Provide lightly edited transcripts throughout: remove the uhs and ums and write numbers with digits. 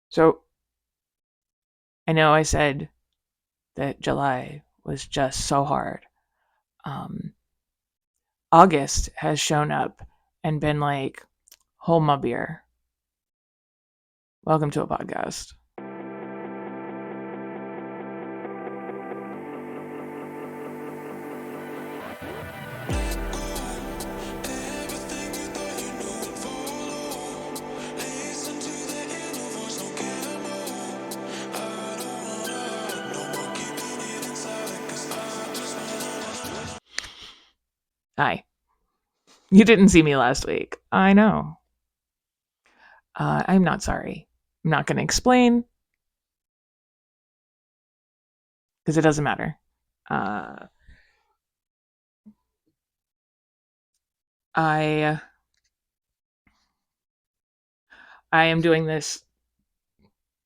So I know I said that July was just so hard. Um, August has shown up and been like, hold my beer. Welcome to a podcast. Hi. You didn't see me last week. I know. I'm not sorry. I'm not going to explain because it doesn't matter. Uh, I I am doing this.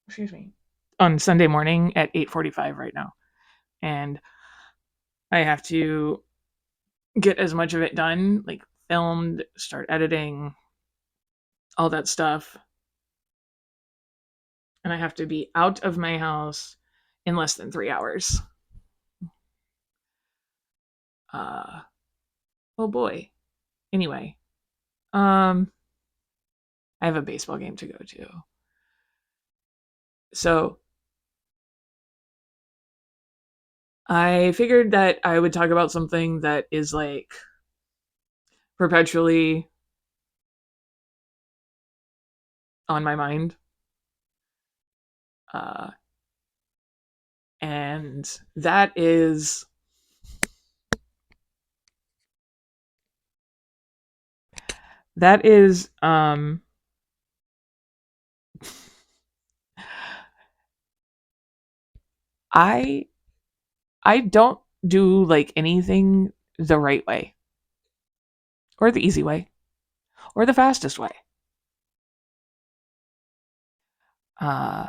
Excuse me. On Sunday morning at 8:45 right now, and I have to get as much of it done, like filmed, start editing, all that stuff, and I have to be out of my house in less than 3 hours. Uh, oh boy. Anyway, um, I have a baseball game to go to. So I figured that I would talk about something that is like perpetually on my mind. Uh, and that is I I don't do like anything the right way or the easy way or the fastest way. Uh,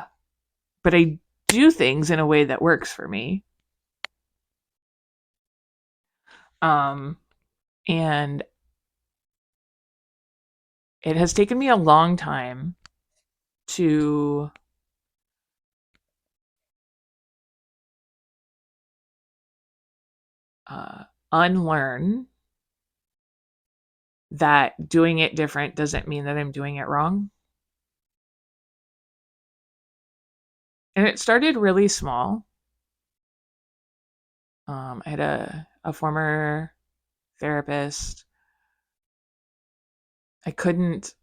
but I do things in a way that works for me. Um, and it has taken me a long time to unlearn that doing it different doesn't mean that I'm doing it wrong. And it started really small. I had a former therapist. I couldn't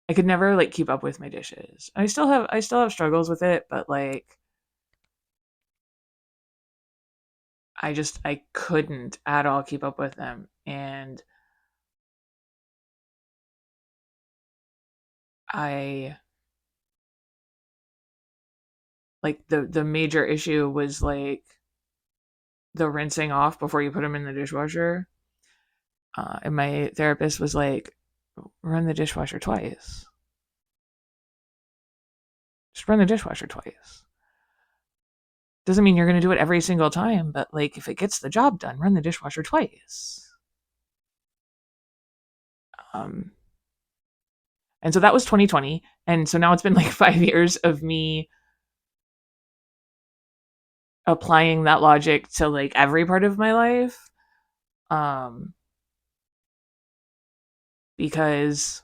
I could never like keep up with my dishes. I still have struggles with it, but like I couldn't at all keep up with them. And I like the major issue was like the rinsing off before you put them in the dishwasher. And my therapist was like, run the dishwasher twice. Just run the dishwasher twice. Doesn't mean you're going to do it every single time, but like if it gets the job done, run the dishwasher twice. Um, and so that was 2020. And so now it's been like 5 years of me applying that logic to like every part of my life. Um, because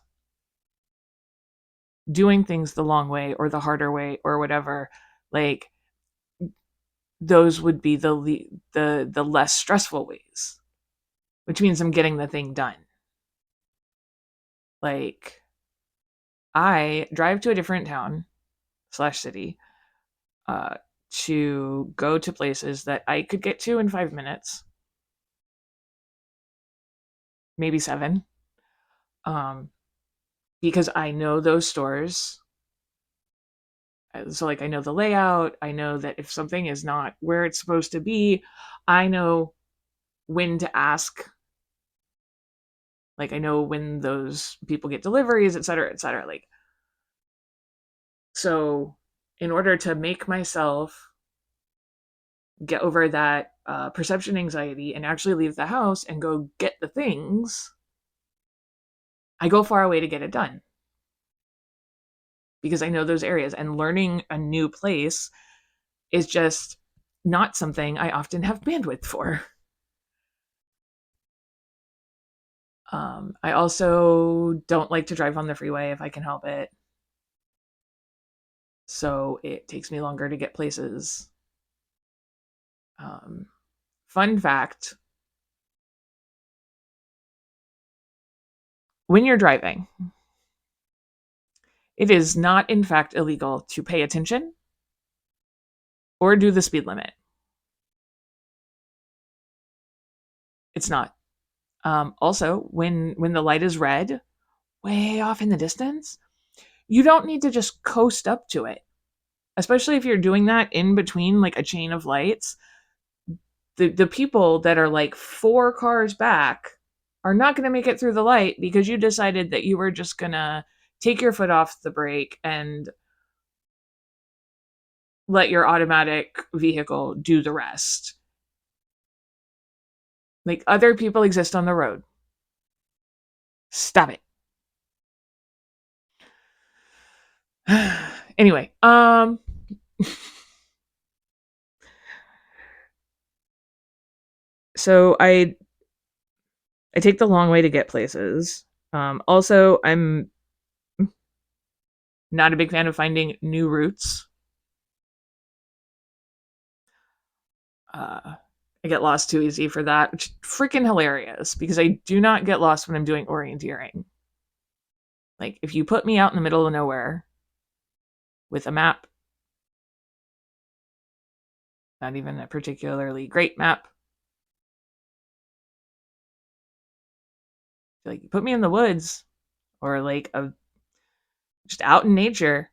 doing things the long way or the harder way or whatever, like those would be the less stressful ways, which means I'm getting the thing done. Like I drive to a different town slash city uh, to go to places that I could get to in 5 minutes, maybe seven, um, because I know those stores. So, like, I know the layout. I know that if something is not where it's supposed to be, I know when to ask. Like, I know when those people get deliveries, et cetera, et cetera. Like, so in order to make myself get over that perception anxiety and actually leave the house and go get the things, I go far away to get it done because I know those areas, and learning a new place is just not something I often have bandwidth for. I also don't like to drive on the freeway if I can help it. So it takes me longer to get places. Um, Fun fact, when you're driving, it is not, in fact, illegal to pay attention or do the speed limit. It's not. Also, when the light is red, way off in the distance, you don't need to just coast up to it. Especially if you're doing that in between like a chain of lights. The people that are like 4 cars back are not going to make it through the light because you decided that you were just going to take your foot off the brake and let your automatic vehicle do the rest. Like, other people exist on the road. Stop it. Anyway, so I take the long way to get places. Also, I'm not a big fan of finding new routes. I get lost too easy for that, which is freaking hilarious because I do not get lost when I'm doing orienteering. Like, if you put me out in the middle of nowhere with a map, not even a particularly great map, like, you put me in the woods or like just out in nature,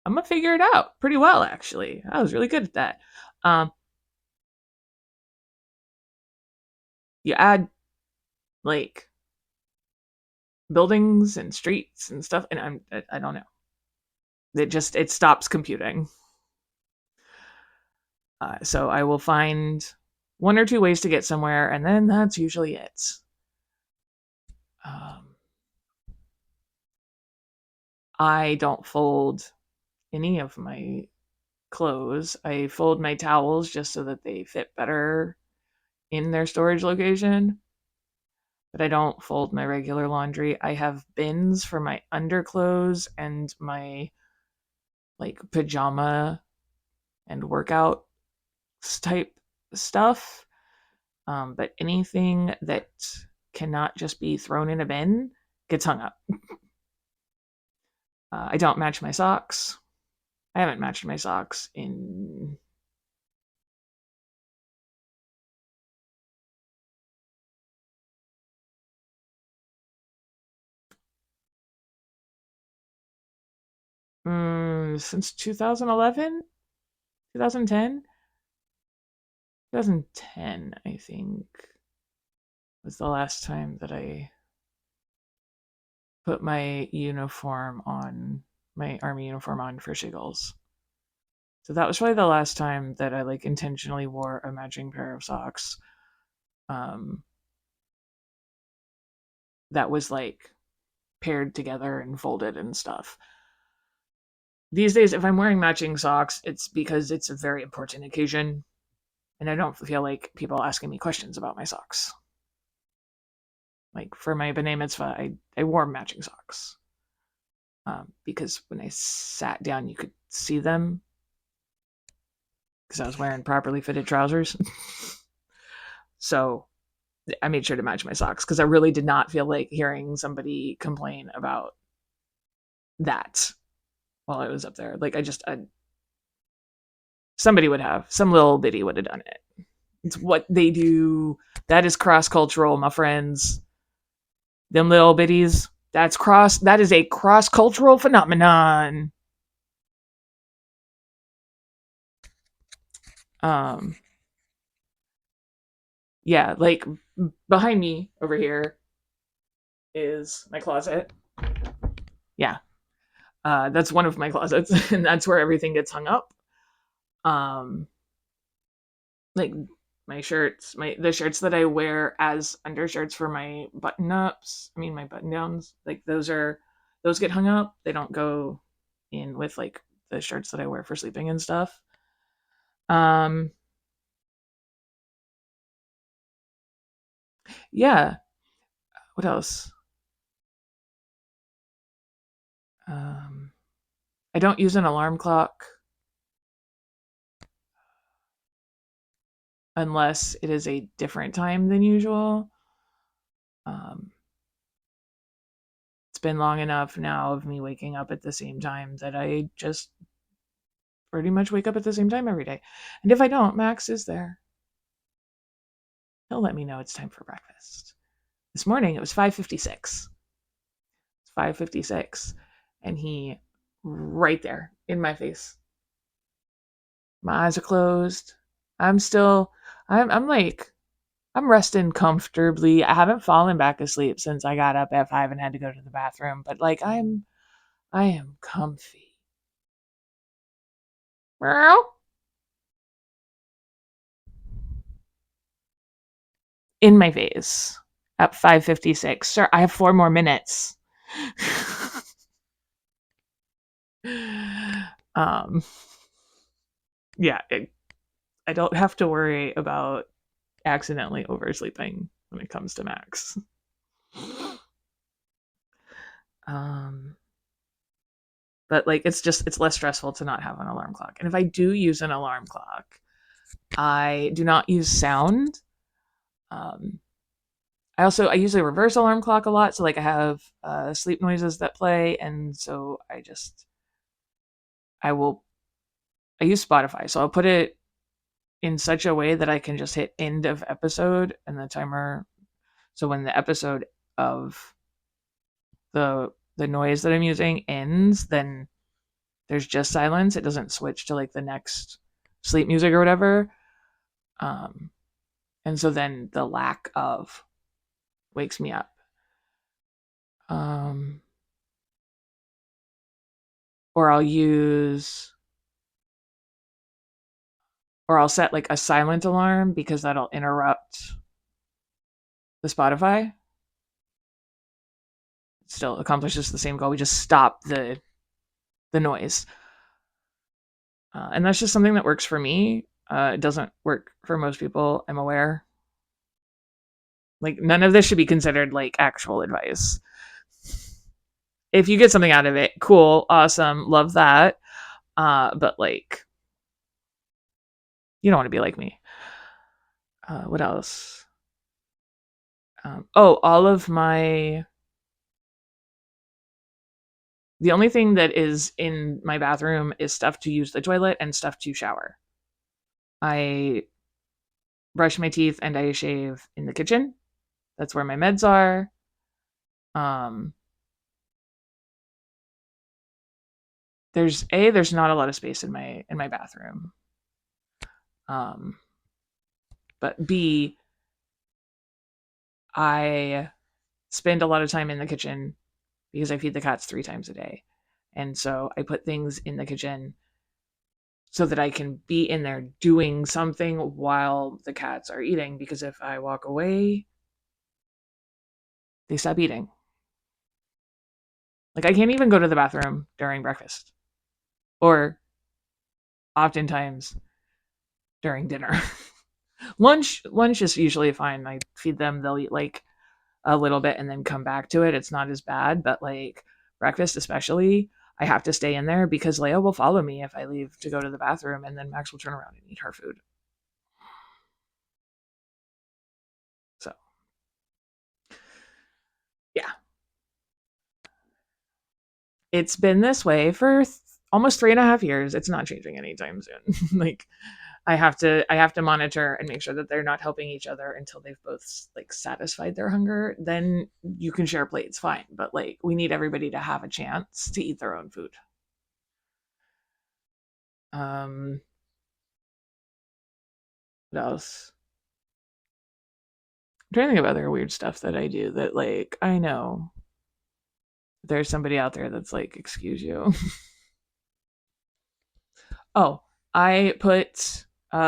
I'm gonna figure it out pretty well. Actually, I was really good at that. Um, you add like buildings and streets and stuff, and I don't know. It stops computing. So I will find 1 or 2 ways to get somewhere, and then that's usually it. Um, I don't fold any of my clothes. I fold my towels just so that they fit better in their storage location, but I don't fold my regular laundry. I have bins for my underclothes and my like pajama and workout type stuff. But anything that cannot just be thrown in a bin gets hung up. I don't match my socks. I haven't matched my socks in since 2011, 2010, 2010, I think, was the last time that I put my uniform on, my army uniform on for shiggles. So that was probably the last time that I like intentionally wore a matching pair of socks. Um, that was like paired together and folded and stuff. These days, if I'm wearing matching socks, it's because it's a very important occasion, and I don't feel like people asking me questions about my socks. Like, for my B'nai Mitzvah, I wore matching socks because when I sat down, you could see them because I was wearing properly fitted trousers. So I made sure to match my socks because I really did not feel like hearing somebody complain about that while I was up there. Like, somebody would have, some little bitty would have done it. It's what they do. That is cross cultural, my friends. Them little bitties. That is a cross cultural phenomenon. Um, yeah, like behind me over here is my closet. Yeah. That's one of my closets, and that's where everything gets hung up. Um, like my shirts, the shirts that I wear as undershirts for my button ups. I mean my button downs. Like those get hung up. They don't go in with like the shirts that I wear for sleeping and stuff. Um yeah. What else? Um I don't use an alarm clock unless it is a different time than usual. Um it's been long enough now of me waking up at the same time that I just pretty much wake up at the same time every day. And if I don't, Max is there. He'll let me know it's time for breakfast. This morning it was 5:56. It's 5:56 and he right there in my face. My eyes are closed. I'm still I'm like I'm resting comfortably. I haven't fallen back asleep since I got up at 5 and had to go to the bathroom, but like I am comfy. Meow. In my face at 5:56. Sir, I have 4 more minutes. um yeah, I don't have to worry about accidentally oversleeping when it comes to Max. Um but like it's less stressful to not have an alarm clock. And if I do use an alarm clock, I do not use sound. Um I use a reverse alarm clock a lot, so like I have sleep noises that play, and so I will I use Spotify, so I'll put it in such a way that I can just hit end of episode and the timer. So when the episode of the noise that I'm using ends, then there's just silence. It doesn't switch to like the next sleep music or whatever. Um, and so then the lack of wakes me up. Um, or I'll set like a silent alarm because that'll interrupt the Spotify. It still accomplishes the same goal. We just stop the noise. And that's just something that works for me. It doesn't work for most people, I'm aware. Like, none of this should be considered like actual advice. If you get something out of it, cool, awesome, love that. But like, you don't want to be like me. What else? All of my. The only thing that is in my bathroom is stuff to use the toilet and stuff to shower. I brush my teeth and I shave in the kitchen. That's where my meds are. Um, there's not a lot of space in my bathroom. Um, but B, I spend a lot of time in the kitchen because I feed the cats 3 times a day. And so I put things in the kitchen so that I can be in there doing something while the cats are eating, because if I walk away, they stop eating. Like I can't even go to the bathroom during breakfast or oftentimes during dinner. Lunch is usually fine. I feed them, they'll eat like a little bit and then come back to it. It's not as bad, but like breakfast especially, I have to stay in there because Leia will follow me if I leave to go to the bathroom, and then Max will turn around and eat her food. So, yeah. It's been this way for almost 3.5 years. It's not changing anytime soon. Like I have to monitor and make sure that they're not helping each other until they've both like satisfied their hunger. Then you can share plates, fine. But like we need everybody to have a chance to eat their own food. Um, what else? I'm trying to think of other weird stuff that I do that like I know there's somebody out there that's like, excuse you. Oh, I put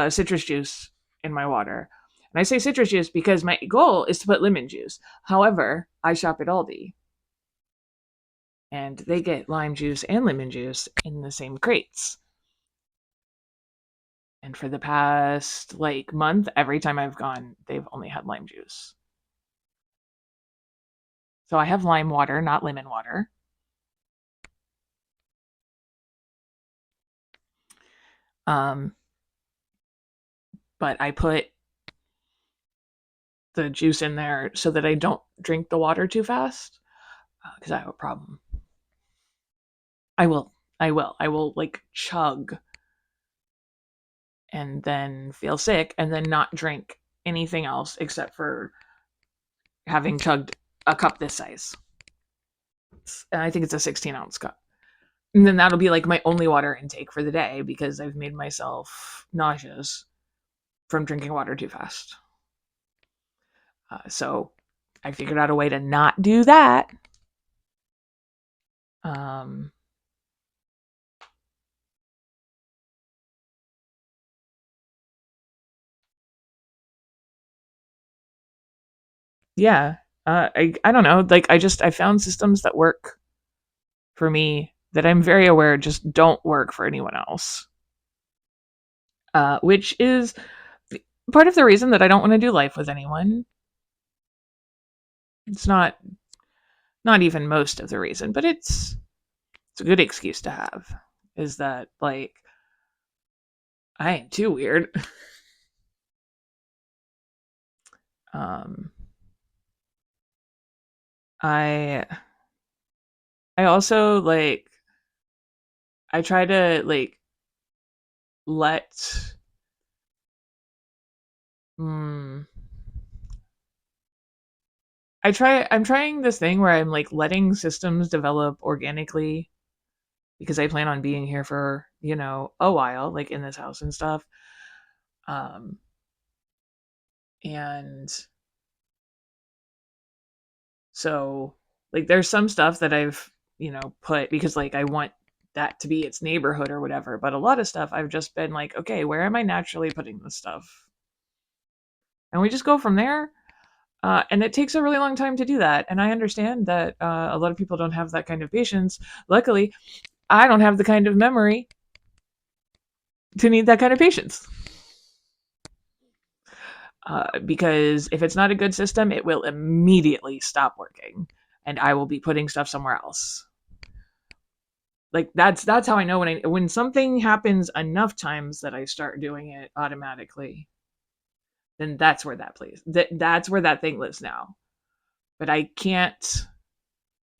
citrus juice in my water. And I say citrus juice because my goal is to put lemon juice. However, I shop at Aldi and they get lime juice and lemon juice in the same crates. And for the past like month, every time I've gone, they've only had lime juice. So I have lime water, not lemon water. Um, but I put the juice in there so that I don't drink the water too fast because I have a problem. I will. I will like chug and then feel sick and then not drink anything else except for having chugged a cup this size. And I think it's a 16-ounce cup. And then that'll be like my only water intake for the day because I've made myself nauseous from drinking water too fast. So I figured out a way to not do that. Um, yeah. I don't know. Like I found systems that work for me that I'm very aware just don't work for anyone else. Which is part of the reason that I don't want to do life with anyone. It's not even most of the reason, but it's a good excuse to have. Is that like I ain't too weird. um, I I also like I try to like let mm, I'm trying this thing where I'm like letting systems develop organically because I plan on being here for, a while, like in this house and stuff. Um and so like there's some stuff that I've, put because like I want that to be its neighborhood or whatever, but a lot of stuff I've just been like, okay, where am I naturally putting this stuff? And we just go from there. And it takes a really long time to do that. And I understand that a lot of people don't have that kind of patience. Luckily, I don't have the kind of memory to need that kind of patience. Because if it's not a good system, it will immediately stop working, and I will be putting stuff somewhere else. Like that's how I know when something happens enough times that I start doing it automatically. Then that's where that plays. That's where that thing lives now. But I can't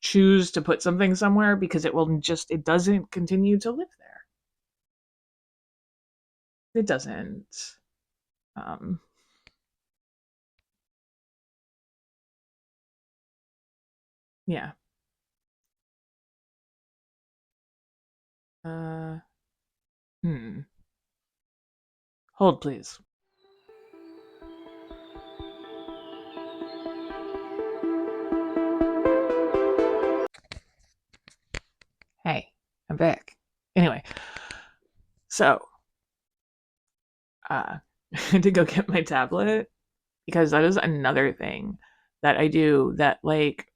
choose to put something somewhere because it doesn't continue to live there. It doesn't. Um, yeah. Uh, hmm. Hold, please. Hey, I'm back. Anyway, so I had to go get my tablet because that is another thing that I do that like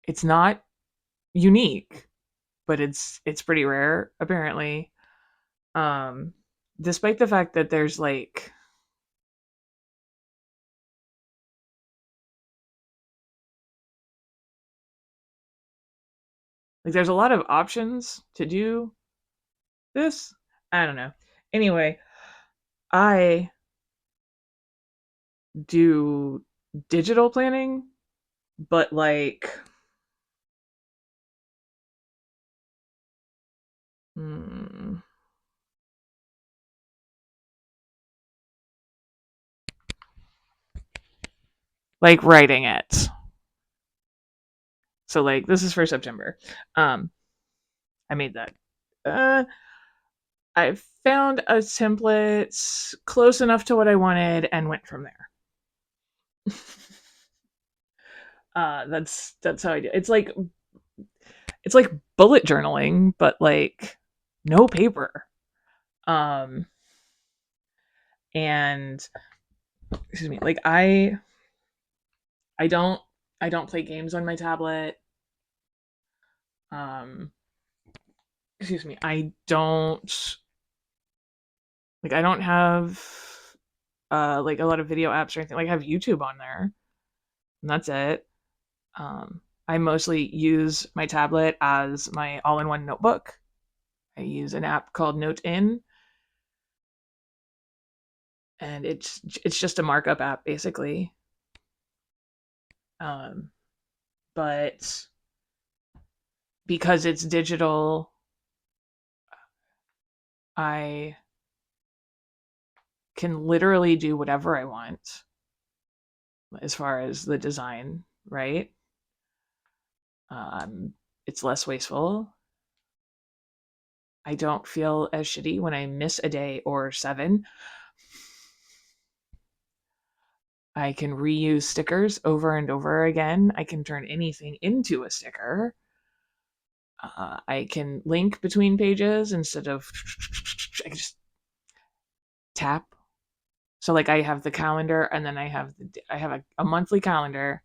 it's not unique, but it's pretty rare apparently. Um, Despite the fact that there's a lot of options to do this. I don't know. Anyway, I do digital planning, but mm, like writing it. So like this is for September. Um, I made that. Uh, I found a template close enough to what I wanted and went from there. That's how I do. It's like bullet journaling, but like no paper. Um, And excuse me, like I don't play games on my tablet. Um excuse me, I don't have like a lot of video apps or anything. Like I have YouTube on there, and that's it. I mostly use my tablet as my all-in-one notebook. I use an app called Note-in, and it's just a markup app basically. Um, but because it's digital, I can literally do whatever I want as far as the design, right? Um, it's less wasteful. I don't feel as shitty when I miss a day or 7. I can reuse stickers over and over again. I can turn anything into a sticker. I can link between pages instead of I can just tap. So like I have the calendar, and then I have a monthly calendar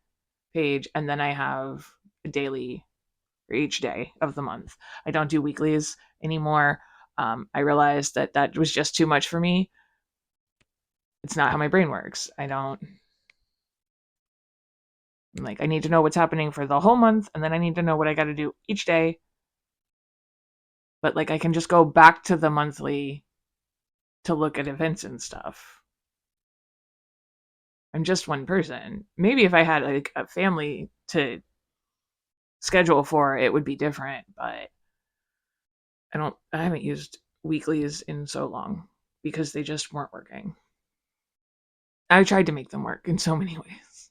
page, and then I have a daily for each day of the month. I don't do weeklies anymore. I realized that was just too much for me. It's not how my brain works. I need to know what's happening for the whole month, and then I need to know what I got to do each day. But like I can just go back to the monthly to look at events and stuff. I'm just one person. Maybe if I had like a family to schedule for, it would be different, but I haven't used weeklies in so long because they just weren't working. I tried to make them work in so many ways.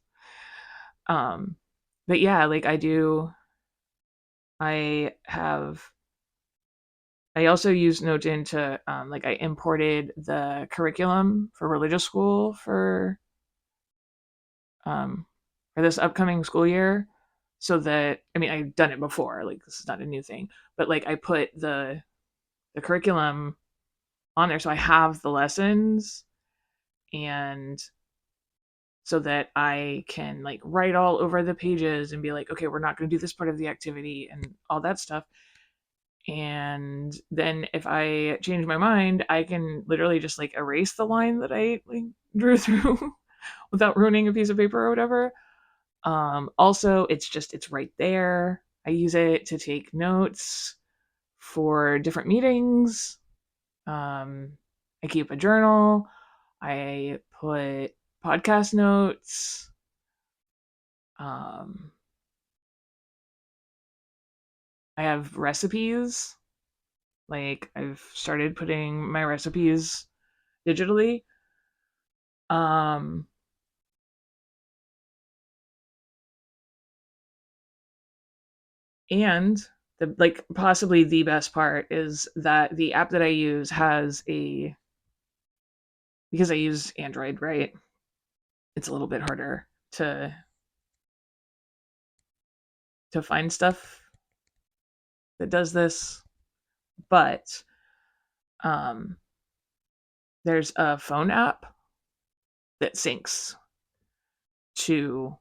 But yeah, like I have I also use Notion to like I imported the curriculum for religious school um for this upcoming school year, so that I mean I've done it before, like this is not a new thing, but like I put the curriculum on there so I have the lessons, and so that I can like write all over the pages and be like, okay, we're not going to do this part of the activity and all that stuff. And then if I change my mind, I can literally just like erase the line that I like drew through without ruining a piece of paper or whatever. Also, it's right there. I use it to take notes for different meetings. I keep a journal. I put podcast notes. Um, I have recipes. Like I've started putting my recipes digitally. Um, and the like possibly the best part is that the app that I use has a because I use Android, right? It's a little bit harder to find stuff that does this, but um there's a phone app that syncs to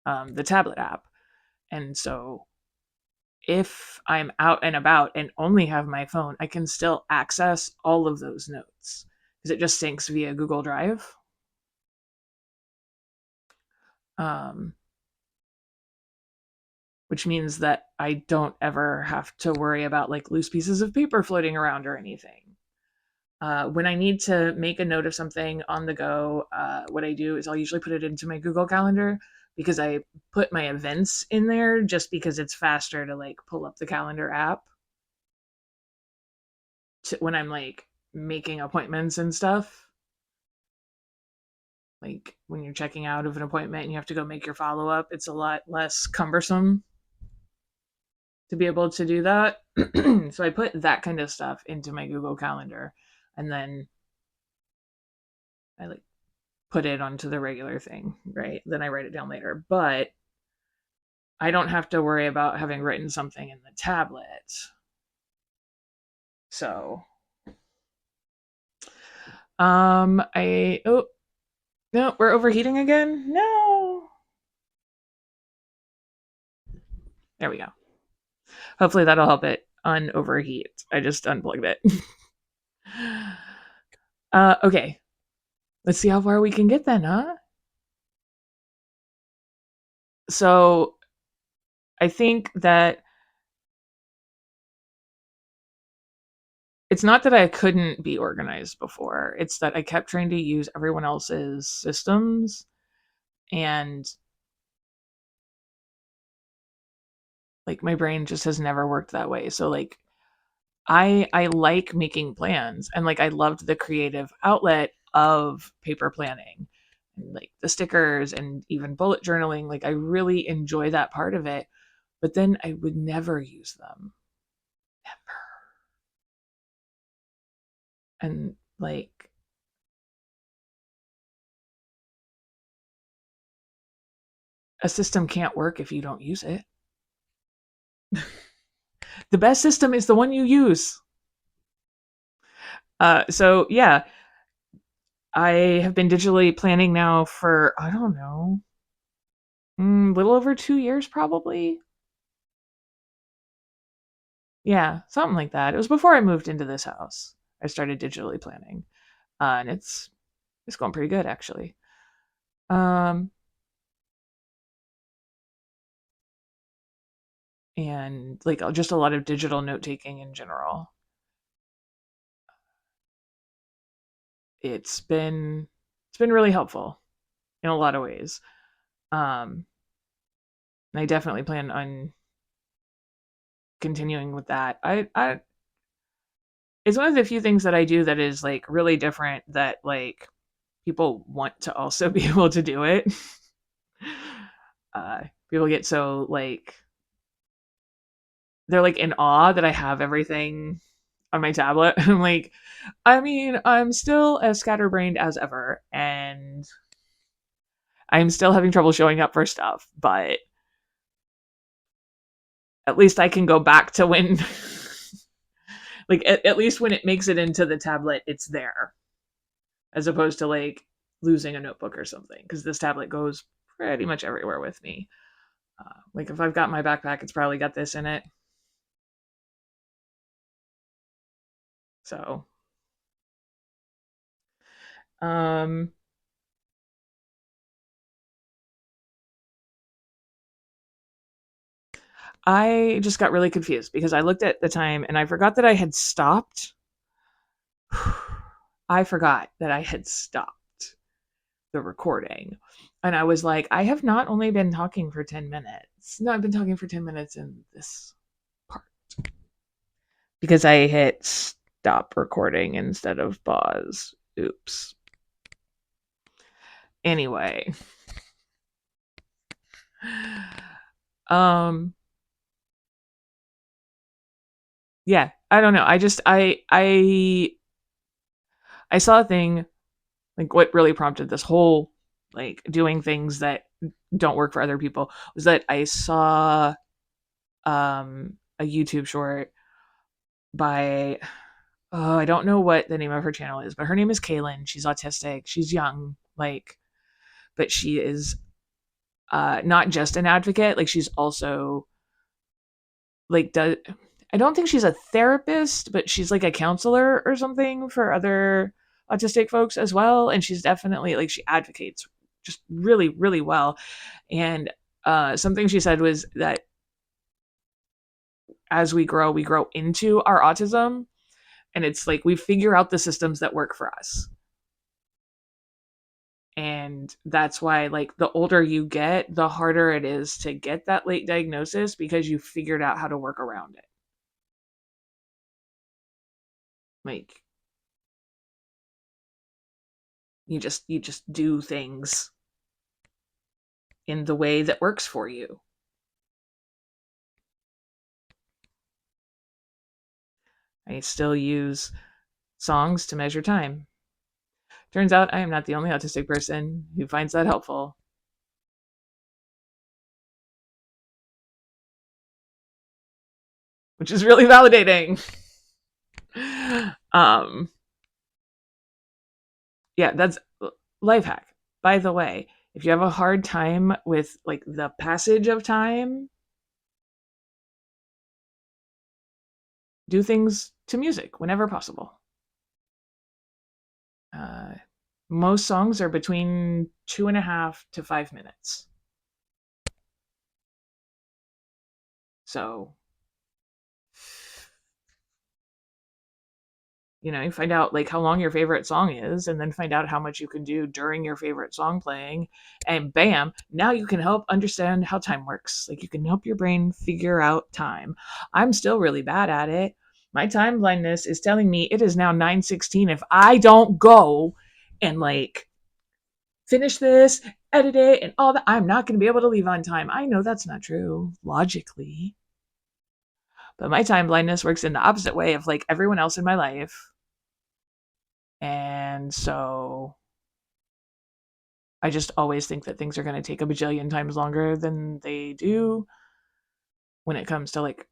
the tablet app. And so if I'm out and about and only have my phone, I can still access all of those notes because it just syncs via Google Drive. Um, which means that I don't ever have to worry about like loose pieces of paper floating around or anything. When I need to make a note of something on the go, what I do is I'll usually put it into my Google Calendar because I put my events in there just because it's faster to like pull up the calendar app when I'm like making appointments and stuff. Like when you're checking out of an appointment and you have to go make your follow up, it's a lot less cumbersome to be able to do that. So I put that kind of stuff into my Google Calendar, and then I like put it onto the regular thing, right? Then I write it down later. But I don't have to worry about having written something in the tablet. So Oh, no, we're overheating again. No. There we go. Hopefully that'll help it unoverheat. I just unplugged it. Okay. Let's see how far we can get then, huh? So I think that it's not that I couldn't be organized before. It's that I kept trying to use everyone else's systems, and like my brain just has never worked that way. So like I like making plans, and like I loved the creative outlet of paper planning and like the stickers and even bullet journaling. Like I really enjoy that part of it, but then I would never use them. Never. And like a system can't work if you don't use it. The best system is the one you use. So yeah, I have been digitally planning now for I don't know, a little over 2 years probably. Yeah, something like that. It was before I moved into this house. I started digitally planning, and it's going pretty good actually. Um, and like just a lot of digital note taking in general. It's been it's been really helpful in a lot of ways. Um, I definitely plan on continuing with that. I it's one of the few things that I do that is like really different that like people want to also be able to do it. People get so like they're like in awe that I have everything on my tablet. I'm like, I mean, I'm still as scatterbrained as ever, and I'm still having trouble showing up for stuff, but at least I can go back to when, like, at least when it makes it into the tablet, it's there, as opposed to like losing a notebook or something, because this tablet goes pretty much everywhere with me. Like, if I've got my backpack, it's probably got this in it. So, um, I just got really confused because I looked at the time and I forgot that I had stopped. I forgot that I had stopped the recording. And I was like, I have not only been talking for 10 minutes. No, I've been talking for 10 minutes in this part because I hit stop recording instead of pause. Oops. Anyway, um yeah, I don't know. I saw a thing like what really prompted this whole like doing things that don't work for other people was that I saw a YouTube short by I don't know what the name of her channel is, but her name is Kaylin. She's autistic. She's young, like, but she is not just an advocate. Like, she's also like does. I don't think she's a therapist, but she's like a counselor or something for other autistic folks as well. And she's definitely like she advocates just really, really well. And something she said was that as we grow into our autism, and it's like we figure out the systems that work for us. And that's why like the older you get, the harder it is to get that late diagnosis because you figured out how to work around it. Like you just do things in the way that works for you. I still use songs to measure time. Turns out I am not the only autistic person who finds that helpful, which is really validating. um Yeah, that's life hack. By the way, if you have a hard time with like the passage of time, do things to music whenever possible. Uh, most songs are between 2.5 to 5 minutes. So, you find out like how long your favorite song is, and then find out how much you can do during your favorite song playing. And bam, now you can help understand how time works. Like you can help your brain figure out time. I'm still really bad at it. My time blindness is telling me it is now 9:16. If I don't go and like finish this, edit it, and all that, I'm not going to be able to leave on time. I know that's not true logically, but my time blindness works in the opposite way of like everyone else in my life. And so I just always think that things are going to take a bajillion times longer than they do when it comes to like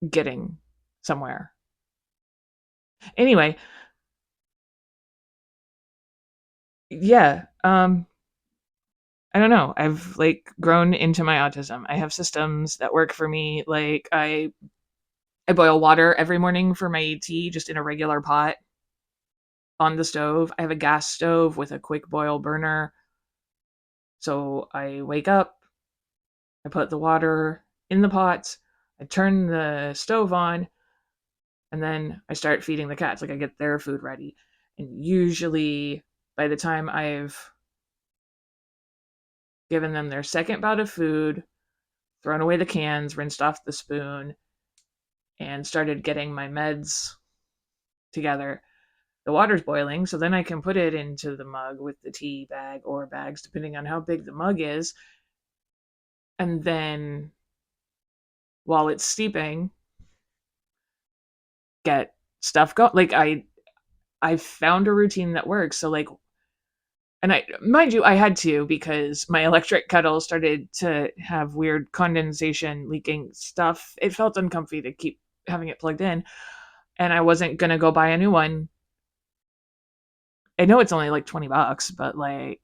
getting somewhere. Anyway, yeah, I don't know. I've like grown into my autism. I have systems that work for me. Like I boil water every morning for my tea just in a regular pot on the stove. I have a gas stove with a quick boil burner. So I wake up, I put the water in the pot, I turn the stove on, and then I start feeding the cats. Like I get their food ready. And usually by the time I've given them their second bout of food, thrown away the cans, rinsed off the spoon, and started getting my meds together, the water's boiling. So then I can put it into the mug with the tea bag or bags, depending on how big the mug is. And then while it's steeping, get stuff going. Like I found a routine that works. So like, and I mind you, I had to because my electric kettle started to have weird condensation leaking stuff. It felt uncomfy to keep having it plugged in, and I wasn't gonna go buy a new one. I know it's only like $20, but like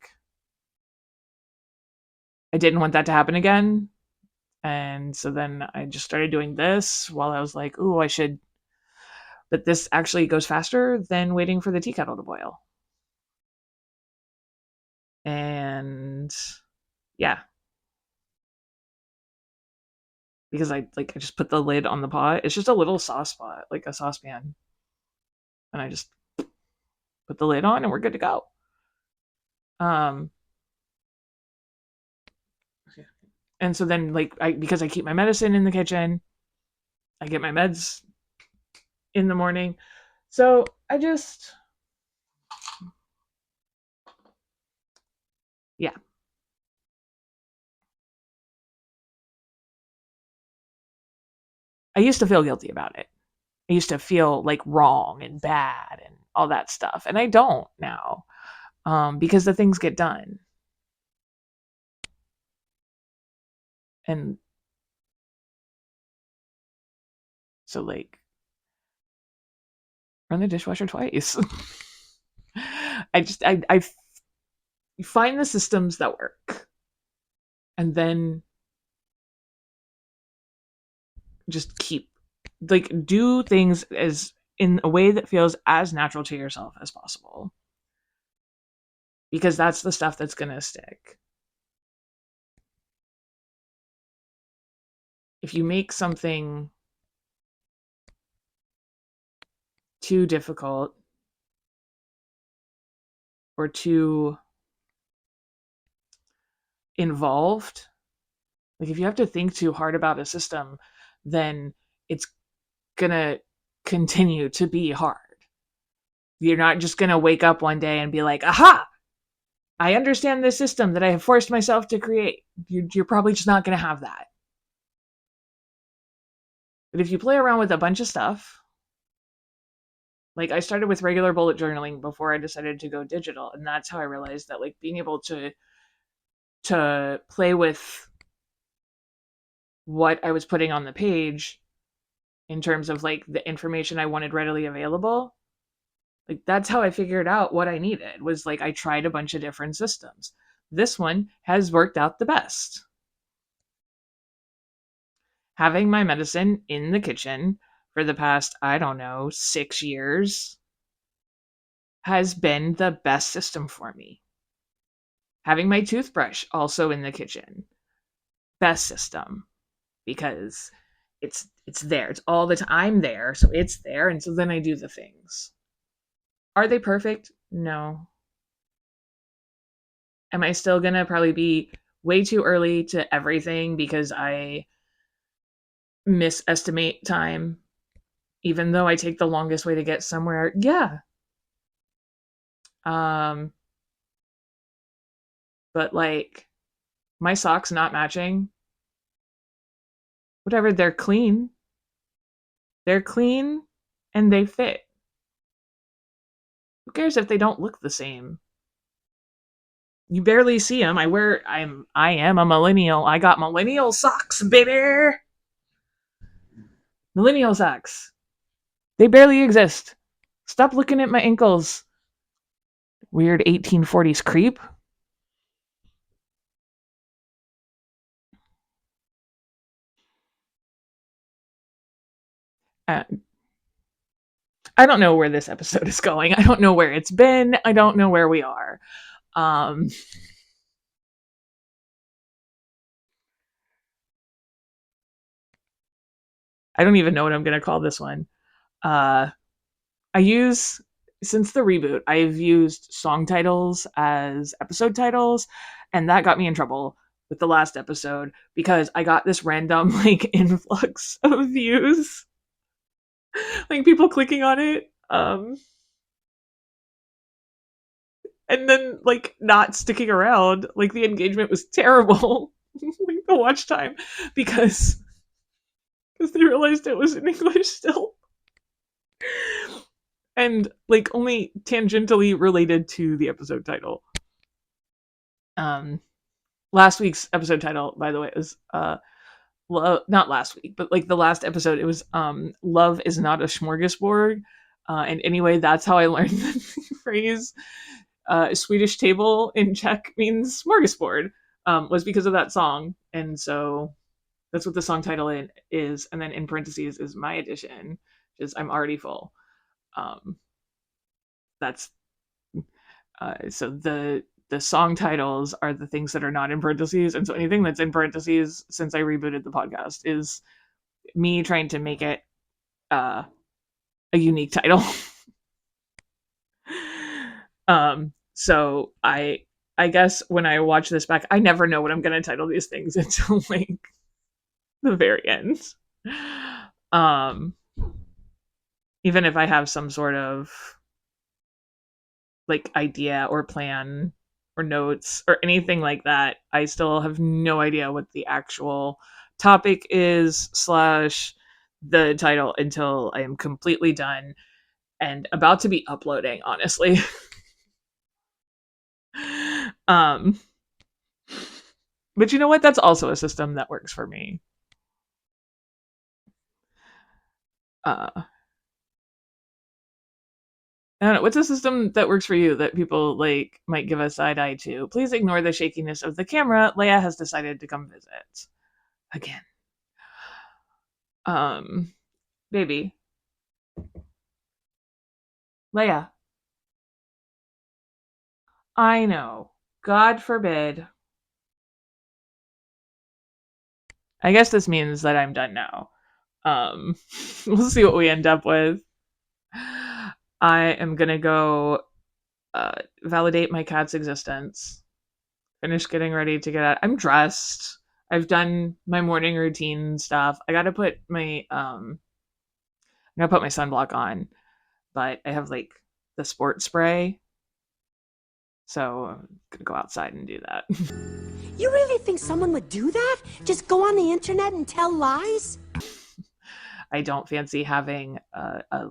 I didn't want that to happen again. And so then I just started doing this while I was like, ooh, I should. But this actually goes faster than waiting for the tea kettle to boil. And yeah, because I just put the lid on the pot. It's just a little sauce pot, like a saucepan, and I just put the lid on, and we're good to go. Um, and so then like because I keep my medicine in the kitchen, I get my meds in the morning. So yeah, I used to feel guilty about it. I used to feel like wrong and bad and all that stuff, and I don't now, because the things get done. And so like run the dishwasher twice. I find the systems that work, and then just keep like do things as in a way that feels as natural to yourself as possible, because that's the stuff that's going to stick. If you make something too difficult or too involved, like if you have to think too hard about a system, then it's going to continue to be hard. You're not just going to wake up one day and be like, aha, I understand this system that I have forced myself to create. You're probably just not going to have that. But if you play around with a bunch of stuff, like I started with regular bullet journaling before I decided to go digital, and that's how I realized that like being able to play with what I was putting on the page in terms of like the information I wanted readily available, Like, that's how I figured out what I needed, was like I tried a bunch of different systems. This one has worked out the best. Having my medicine in the kitchen for the past, I don't know, 6 years has been the best system for me. Having my toothbrush also in the kitchen, best system, because it's there. It's all the time. I'm there, so it's there, and so then I do the things. Are they perfect? No. Am I still gonna probably be way too early to everything because I misestimate time, even though I take the longest way to get somewhere? Yeah. Um, but like my socks not matching, whatever, they're clean. They're clean and they fit. Who cares if they don't look the same? You barely see them. I am a millennial. I got millennial socks, baby. Millennial socks. They barely exist. Stop looking at my ankles. Weird 1840s creep. Uh, I don't know where this episode is going. I don't know where it's been. I don't know where we are. Um, I don't even know what I'm going to call this one. Uh, I use, since the reboot, I've used song titles as episode titles, and that got me in trouble with the last episode because I got this random like influx of views, like people clicking on it, and then like not sticking around. Like the engagement was terrible, like the watch time, because they realized it was in English still. And like only tangentially related to the episode title. Um, Last week's episode title, by the way, is not last week, but like the last episode, it was "Love is not a smorgasbord." And anyway, that's how I learned the phrase "Swedish table" in Czech means smorgasbord. Was because of that song, and so that's what the song title is. And then in parentheses is my edition, because I'm already full. Um, that's so the song titles are the things that are not in parentheses, and so anything that's in parentheses since I rebooted the podcast is me trying to make it a unique title. So I guess when I watch this back, I never know what I'm going to title these things until like the very end. Um, Even if I have some sort of like idea or plan or notes or anything like that, I still have no idea what the actual topic is slash the title until I am completely done and about to be uploading, honestly. um but you know what, that's also a system that works for me. I don't know, what's a system that works for you that people like might give a side eye to? Please ignore the shakiness of the camera. Leia has decided to come visit again. um Baby Leia, I know, God forbid. I guess this means that I'm done now. um we'll see what we end up with. I am gonna go validate my cat's existence, finish getting ready to get out. I'm dressed. I've done my morning routine stuff. I gotta put my sunblock on, but I have like the sport spray, so I'm gonna go outside and do that. You really think someone would do that? Just go on the internet and tell lies? I don't fancy having a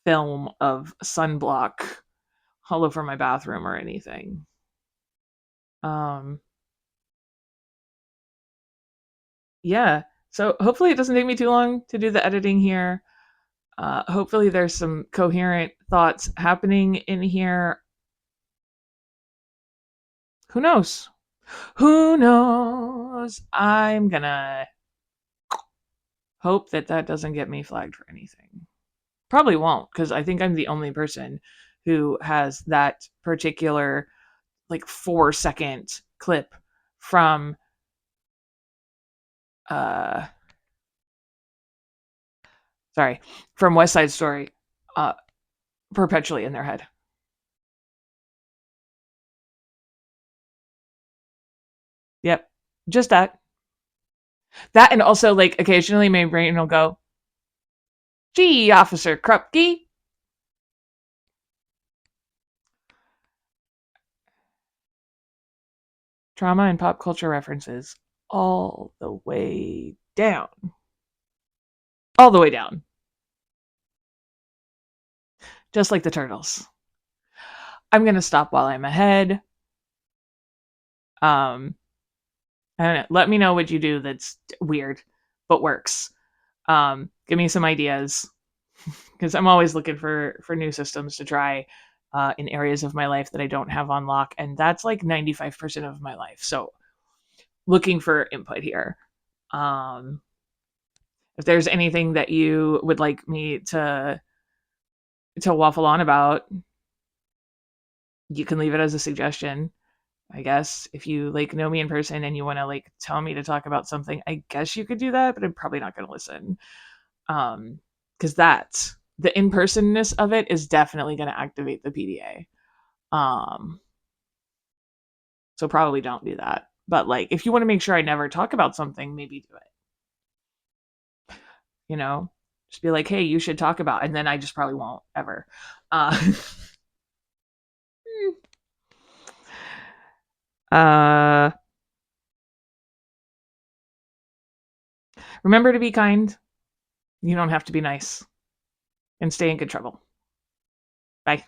film of sunblock all over my bathroom or anything. Um, yeah. So hopefully it doesn't take me too long to do the editing here. Hopefully there's some coherent thoughts happening in here. Who knows? Who knows? I'm gonna hope that that doesn't get me flagged for anything. Probably won't, because I think I'm the only person who has that particular like 4-second clip from uh sorry, from West Side Story uh perpetually in their head. Yep. Just that. That and also like occasionally my brain will go, gee, Officer Krupke. Trauma and pop culture references all the way down. All the way down. Just like the turtles. I'm gonna stop while I'm ahead. Um, I don't know. Let me know what you do that's weird but works. Give me some ideas because I'm always looking for new systems to try in areas of my life that I don't have on lock, and that's like 95% of my life. So looking for input here. Um, if there's anything that you would like me to waffle on about, you can leave it as a suggestion. I guess if you like know me in person and you want to like tell me to talk about something, I guess you could do that, but I'm probably not going to listen. Because that's the in-personness of it is definitely going to activate the PDA. So probably don't do that. But like if you want to make sure I never talk about something, maybe do it. You know, just be like, hey, you should talk about, and then I just probably won't ever. Uh, uh, remember to be kind. You don't have to be nice, and stay in good trouble. Bye.